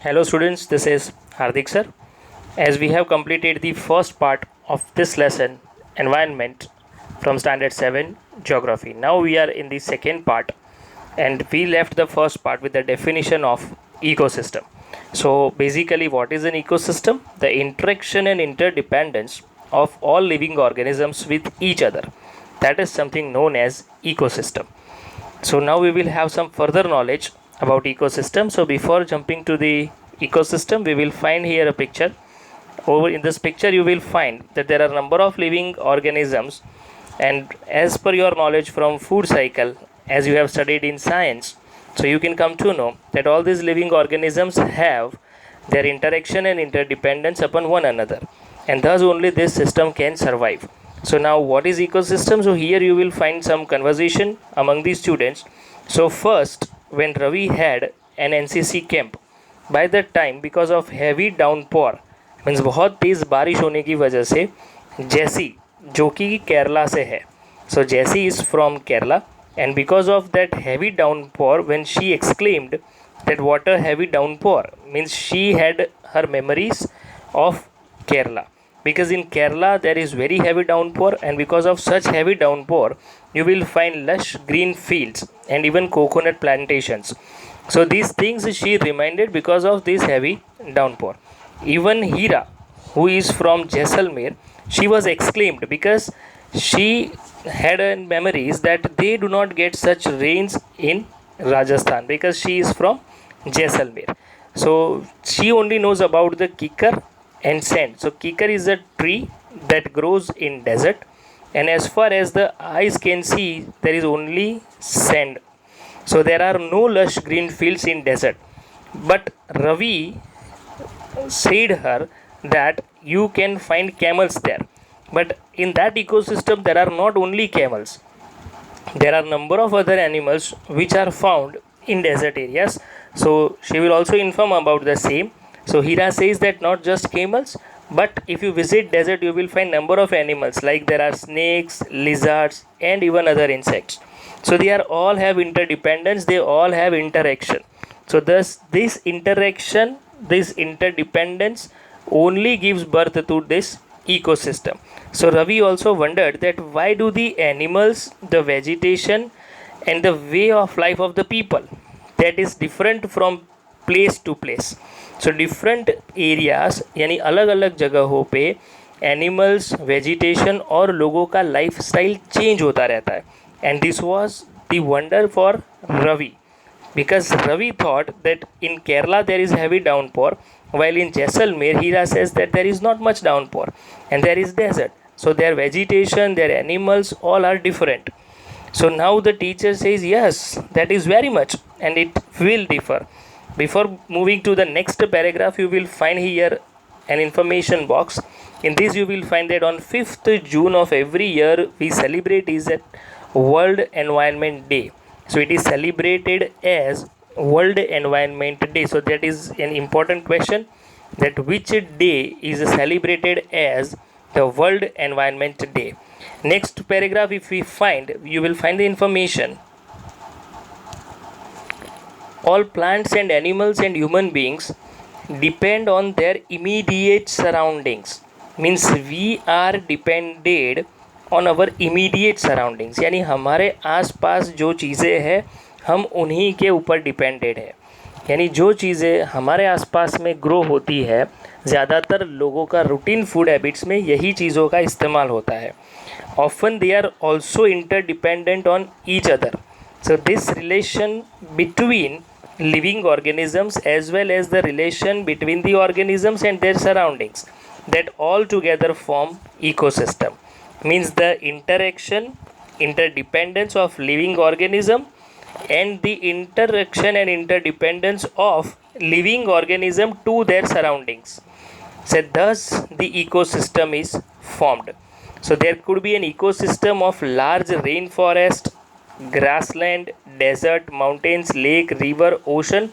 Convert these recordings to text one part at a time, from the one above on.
Hello students, this is Hardik sir. As we have completed the first part of this lesson, environment from standard 7 geography. Now we are in the second part and we left the first part with the definition of ecosystem. So basically what is an ecosystem? The interaction and interdependence of all living organisms with each other. That is something known as ecosystem. So now we will have some further knowledge about ecosystem. So before jumping to the ecosystem, we will find here a picture. Over in this picture, you will find that there are a number of living organisms, and as per your knowledge from food cycle, as you have studied in science, so you can come to know that all these living organisms have their interaction and interdependence upon one another, and thus only this system can survive. So now what is ecosystem? So here you will find some conversation among the students. So first, when Ravi had an NCC camp, by that time because of heavy downpour, means बहुत तेज़ बारिश होने की वजह से जैसी जो कि केरला से है, सो जैसी is from Kerala, and because of that heavy downpour, when she exclaimed that what a heavy downpour, means she had her memories of Kerala, because in Kerala there is very heavy downpour, and because of such heavy downpour you will find lush green fields and even coconut plantations. So these things she reminded because of this heavy downpour. Even Hira, who is from Jaisalmer, she was exclaimed because she had memories that they do not get such rains in Rajasthan because she is from Jaisalmer. So she only knows about the kikar and sand. So kikar is a tree that grows in desert, and as far as the eyes can see, there is only sand. So there are no lush green fields in desert. But Ravi said her that you can find camels there. But in that ecosystem, there are not only camels. There are number of other animals which are found in desert areas. So she will also inform about the same. So Hira says that not just camels, but if you visit desert, you will find number of animals like there are snakes, lizards, and even other insects. So they are all have interdependence. They all have interaction. So thus this interaction, this interdependence only gives birth to this ecosystem. So Ravi also wondered that why do the animals, the vegetation, and the way of life of the people that is different from place to place. So different areas यानी अलग अलग जगहों पे animals, vegetation और लोगों का life style change होता रहता है. And this was the wonder for Ravi, because Ravi thought that in Kerala there is heavy downpour, while in Jaisalmer Hira says that there is not much downpour and there is desert. So their vegetation, their animals all are different. So now the teacher says yes, that is very much, and it will differ. Before moving to the next paragraph, you will find here an information box. In this you will find that on 5th June of every year we celebrate is a World Environment Day. So it is celebrated as World Environment Day. So that is an important question, that which day is celebrated as the World Environment Day. Next paragraph, if we find, you will find the information. All plants and animals and human beings depend on their immediate surroundings. Means we are depended on our immediate surroundings, यानी हमारे आसपास जो चीज़ें हैं हम उन्हीं के ऊपर डिपेंडेड है. यानी जो चीज़ें हमारे आसपास में ग्रो होती है, ज़्यादातर लोगों का रूटीन फूड हैबिट्स में यही चीज़ों का इस्तेमाल होता है. Often they are also interdependent on each other. So this relation between living organisms as well as the relation between the organisms and their surroundings, that all together form ecosystem. Means the interaction, interdependence of living organism and the interaction and interdependence of living organism to their surroundings. So thus the ecosystem is formed. So there could be an ecosystem of large rainforest, grassland, desert, mountains, lake, river, ocean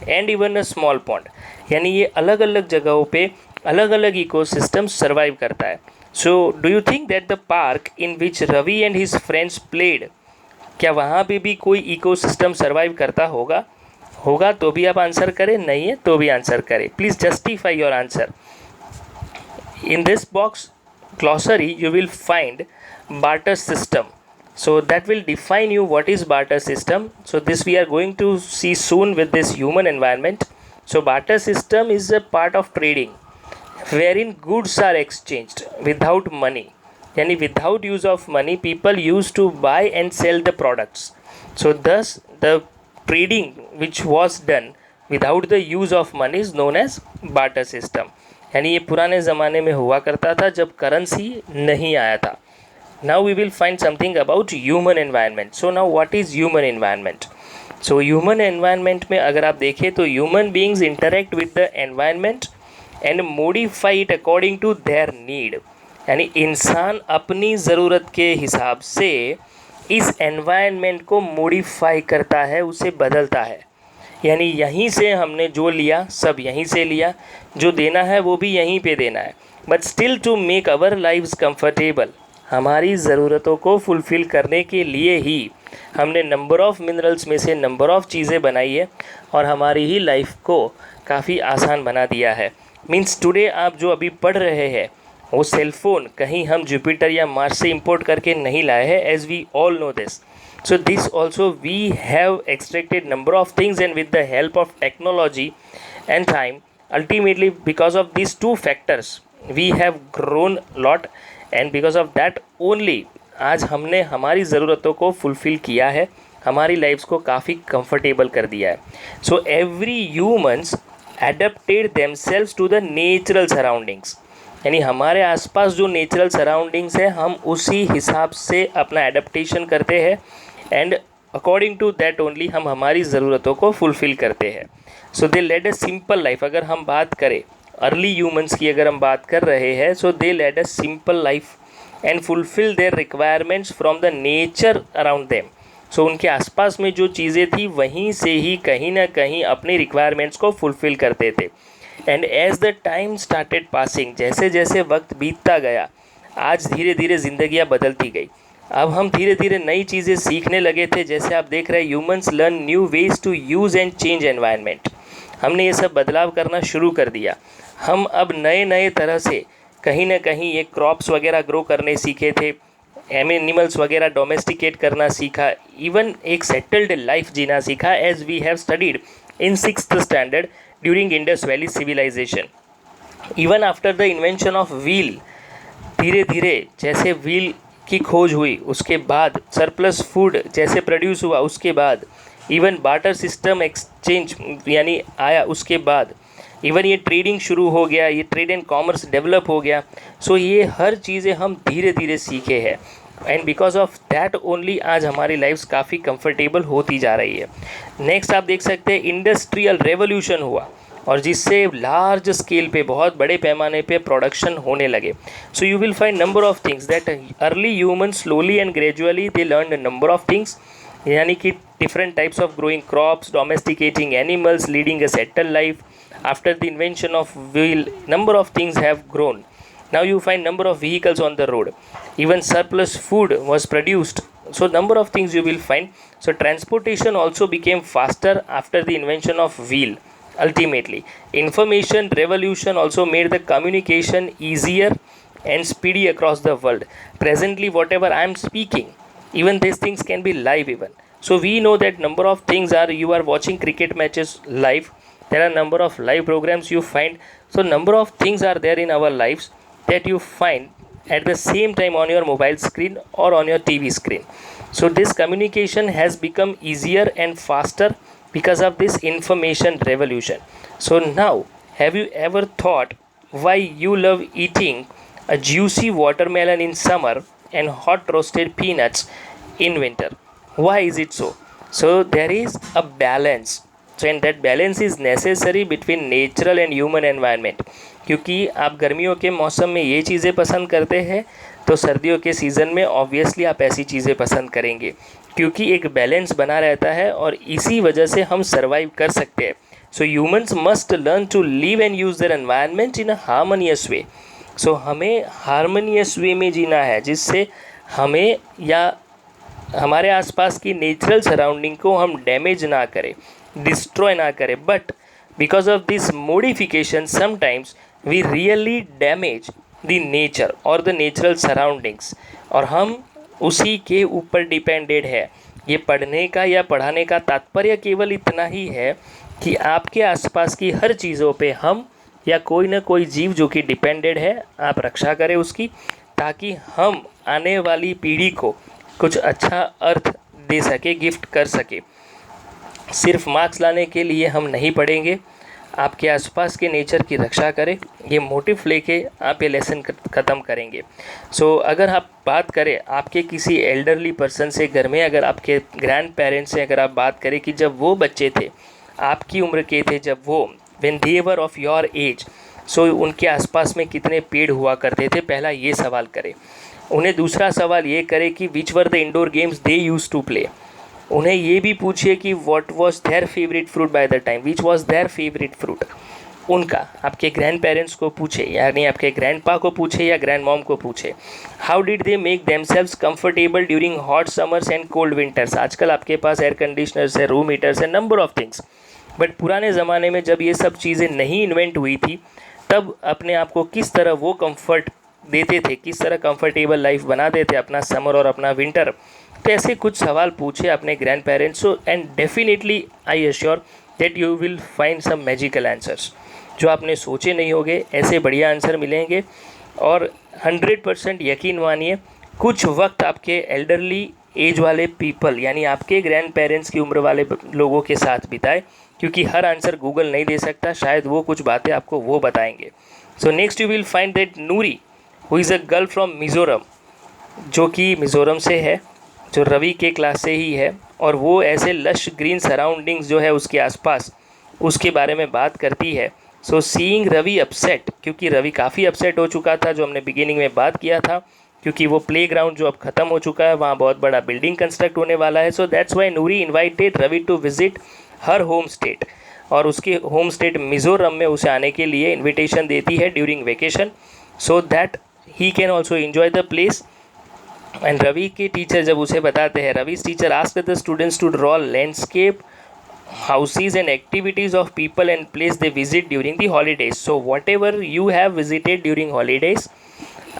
and even a small pond. यानी ये अलग अलग जगहों पे अलग अलग ecosystem survive करता है. So do you think that the park in which Ravi and his friends played, क्या वहाँ पे भी कोई इकोसिस्टम सर्वाइव करता होगा? होगा तो भी आप आंसर करें, नहीं है तो भी आंसर करें. Please justify your answer. In this box glossary you will find barter system, so that will define you what is barter system. So this we are going to see soon with this human environment. So barter system is a part of trading wherein goods are exchanged without money, yani without use of money people used to buy and sell the products. So thus the trading which was done without the use of money is known as barter system. यानी ये पुराने ज़माने में हुआ करता था जब currency नहीं आया था. Now we will find something about human environment. So now what is human environment? So human environment में अगर आप देखें तो human beings interact with the environment and modify it according to their need. यानी इंसान अपनी ज़रूरत के हिसाब से इस एनवायरनमेंट को मॉडिफाई करता है, उसे बदलता है. यानी यहीं से हमने जो लिया सब यहीं से लिया, जो देना है वो भी यहीं पे देना है. But still to make our lives comfortable, हमारी ज़रूरतों को फुलफ़िल करने के लिए ही हमने नंबर ऑफ़ मिनरल्स में से नंबर ऑफ़ चीज़ें बनाई है और हमारी ही लाइफ को काफ़ी आसान बना दिया है. मीन्स टुडे आप जो अभी पढ़ रहे हैं वो सेलफ़ोन कहीं हम जुपिटर या मार्स से इंपोर्ट करके नहीं लाए हैं, as we all know this. So this also we have extracted number of things, and with the help of technology and time, ultimately because of these two factors we have grown lot, and because of that only आज हमने हमारी ज़रूरतों को fulfil किया है, हमारी lives को काफ़ी कंफर्टेबल कर दिया है. So every humans adapted themselves to the natural surroundings. यानी हमारे आसपास जो नेचुरल सराउंडिंग्स है हम उसी हिसाब से अपना एडेप्टेशन करते हैं and according to that only हम हमारी ज़रूरतों को फुलफ़िल करते हैं. So they led a simple life. अगर हम बात करें अर्ली ह्यूमंस की, अगर हम बात कर रहे हैं, so they led a simple life and fulfil their requirements from the nature around them. So उनके आसपास में जो चीज़ें थी वहीं से ही कहीं ना कहीं अपनी रिक्वायरमेंट्स को फुलफ़िल करते थे. And as the time started passing, जैसे जैसे वक्त बीतता गया, आज धीरे धीरे ज़िंदगियाँ बदलती गई. अब हम धीरे धीरे नई चीज़ें सीखने लगे थे. जैसे आप देख रहे हैं humans learn new ways to use and change environment. हमने ये सब बदलाव करना शुरू कर दिया. हम अब नए नए तरह से कहीं ना कहीं ये क्रॉप्स वगैरह ग्रो करने सीखे थे, एनिमल्स वगैरह डोमेस्टिकेट करना सीखा, इवन एक सेटल्ड लाइफ जीना सीखा, as we have studied in 6th standard during Indus valley civilisation. Even after the invention of wheel, धीरे धीरे जैसे व्हील की खोज हुई, उसके बाद सरप्लस फूड जैसे प्रोड्यूस हुआ, उसके बाद इवन बार्टर सिस्टम एक्सचेंज यानी आया, उसके बाद इवन ये ट्रेडिंग शुरू हो गया, ये ट्रेड एंड कॉमर्स डेवलप हो गया. सो ये हर चीज़ें हम धीरे धीरे सीखे हैं and because of that only आज हमारी लाइफ्स काफ़ी कंफर्टेबल होती जा रही है. नेक्स्ट आप देख सकते हैं इंडस्ट्रियल रेवोल्यूशन हुआ और जिससे लार्ज स्केल पे, बहुत बड़े पैमाने पे प्रोडक्शन होने लगे. So you will find number of things that early human slowly and gradually they learn number of things, यानी कि different types of growing crops, domesticating animals, leading a settle life. After the invention of wheel, number of things have grown. Now you find number of vehicles on the road. Even surplus food was produced. So number of things you will find. So transportation also became faster after the invention of wheel. Ultimately, information revolution also made the communication easier and speedy across the world. Presently, whatever I am speaking, even these things can be live even. So we know that number of things are, you are watching cricket matches live. There are number of live programs you find. So number of things are there in our lives that you find at the same time on your mobile screen or on your TV screen. So this communication has become easier and faster because of this information revolution. So now, have you ever thought why you love eating a juicy watermelon in summer and hot roasted peanuts in winter? Why is it so? So there is a balance. So and that balance is necessary between natural and human environment. क्योंकि आप गर्मियों के मौसम में ये चीज़ें पसंद करते हैं तो सर्दियों के सीज़न में ऑब्वियसली आप ऐसी चीज़ें पसंद करेंगे, क्योंकि एक बैलेंस बना रहता है और इसी वजह से हम सर्वाइव कर सकते हैं. So humans must learn to live and use their environment in a harmonious way. So हमें हार्मोनियस वे में जीना है जिससे हमें या हमारे आसपास की नेचुरल सराउंडिंग को हम डैमेज ना करें. डिस्ट्रॉय ना करे, but because of this modification sometimes we really damage the nature और द नेचुरल सराउंडिंग्स, और हम उसी के ऊपर डिपेंडेड है। ये पढ़ने का या पढ़ाने का तात्पर्य केवल इतना ही है कि आपके आसपास की हर चीज़ों पे हम या कोई ना कोई जीव जो कि डिपेंडेड है, आप रक्षा करें उसकी, ताकि हम आने वाली पीढ़ी को कुछ अच्छा अर्थ दे सके, गिफ्ट कर सके। सिर्फ मार्क्स लाने के लिए हम नहीं पढ़ेंगे, आपके आसपास के नेचर की रक्षा करें, ये मोटिव लेके आप ये लेसन ख़त्म करेंगे। सो अगर आप बात करें आपके किसी एल्डरली पर्सन से घर में, अगर आपके ग्रैंड पेरेंट्स से अगर आप बात करें कि जब वो बच्चे थे, आपकी उम्र के थे, जब वो when they were of your age, so उनके आसपास में कितने पेड़ हुआ करते थे, पहला ये सवाल करें। उन्हें दूसरा सवाल ये करें कि which were the indoor games they used to play. उन्हें ये भी पूछिए कि what was their favourite fruit by the time, which was their favourite fruit. उनका आपके ग्रैंड पेरेंट्स को पूछे, यानी आपके ग्रैंड पा को पूछे या ग्रैंड मॉम को पूछे, how did they make themselves comfortable during hot summers and cold winters. आजकल आपके पास एयर कंडीशनर्स है, रूम हीटर्स है, नंबर ऑफ थिंग्स, बट पुराने ज़माने में जब ये सब चीज़ें नहीं इन्वेंट हुई थी, तब अपने आप को किस तरह वो कंफर्ट देते थे, किस तरह कंफर्टेबल लाइफ बनाते थे अपना समर और अपना विंटर। तो ऐसे कुछ सवाल पूछे अपने ग्रैंड पेरेंट्स को, and definitely I assure that you will find some magical answers. जो आपने सोचे नहीं होंगे ऐसे बढ़िया आंसर मिलेंगे। और 100% यकीन मानिए, कुछ वक्त आपके एल्डरली एज वाले पीपल यानी आपके ग्रैंड पेरेंट्स की उम्र वाले लोगों के साथ बिताए, क्योंकि हर आंसर गूगल नहीं दे सकता, शायद वो कुछ बातें आपको वो बताएंगे। So next you will find that Noori who is a girl from Mizoram, जो कि मिज़ोरम से है, जो रवि के क्लास से ही है, और वो ऐसे लश ग्रीन सराउंडिंग्स जो है उसके आसपास, उसके बारे में बात करती है। सो सीइंग रवि अपसेट, क्योंकि रवि काफ़ी अपसेट हो चुका था, जो हमने बिगिनिंग में बात किया था, क्योंकि वो प्लेग्राउंड जो अब ख़त्म हो चुका है, वहाँ बहुत बड़ा बिल्डिंग कंस्ट्रक्ट होने वाला है। So that's why Noori invited Ravi to visit her home state, और उसके होम स्टेट मिज़ोरम में उसे आने के लिए इन्विटेशन देती है during vacation, so that he can also enjoy the place. And Ravi के टीचर जब उसे बताते हैं, Ravi's teacher asked the students to draw landscape, houses and activities of people and place they visit during the holidays. So whatever you have visited during holidays,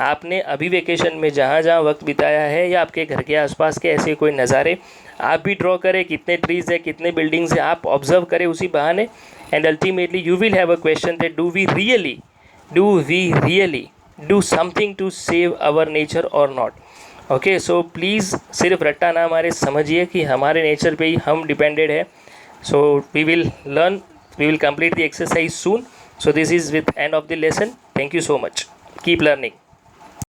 आपने अभी vacation में जहाँ जहाँ वक्त बिताया है या आपके घर के आसपास के ऐसे कोई नज़ारे आप भी ड्रॉ करें, कितने ट्रीज़ है, कितने बिल्डिंग्स हैं, आप ऑब्जर्व करें उसी बहाने। And ultimately you will have a question that do we really do something to save our nature और नॉट। ओके, सो प्लीज़ सिर्फ रट्टा ना मारे, समझिए कि हमारे नेचर पे ही हम डिपेंडेड है। So we will complete the exercise soon. So this is with end of the lesson. Thank you so much, keep learning.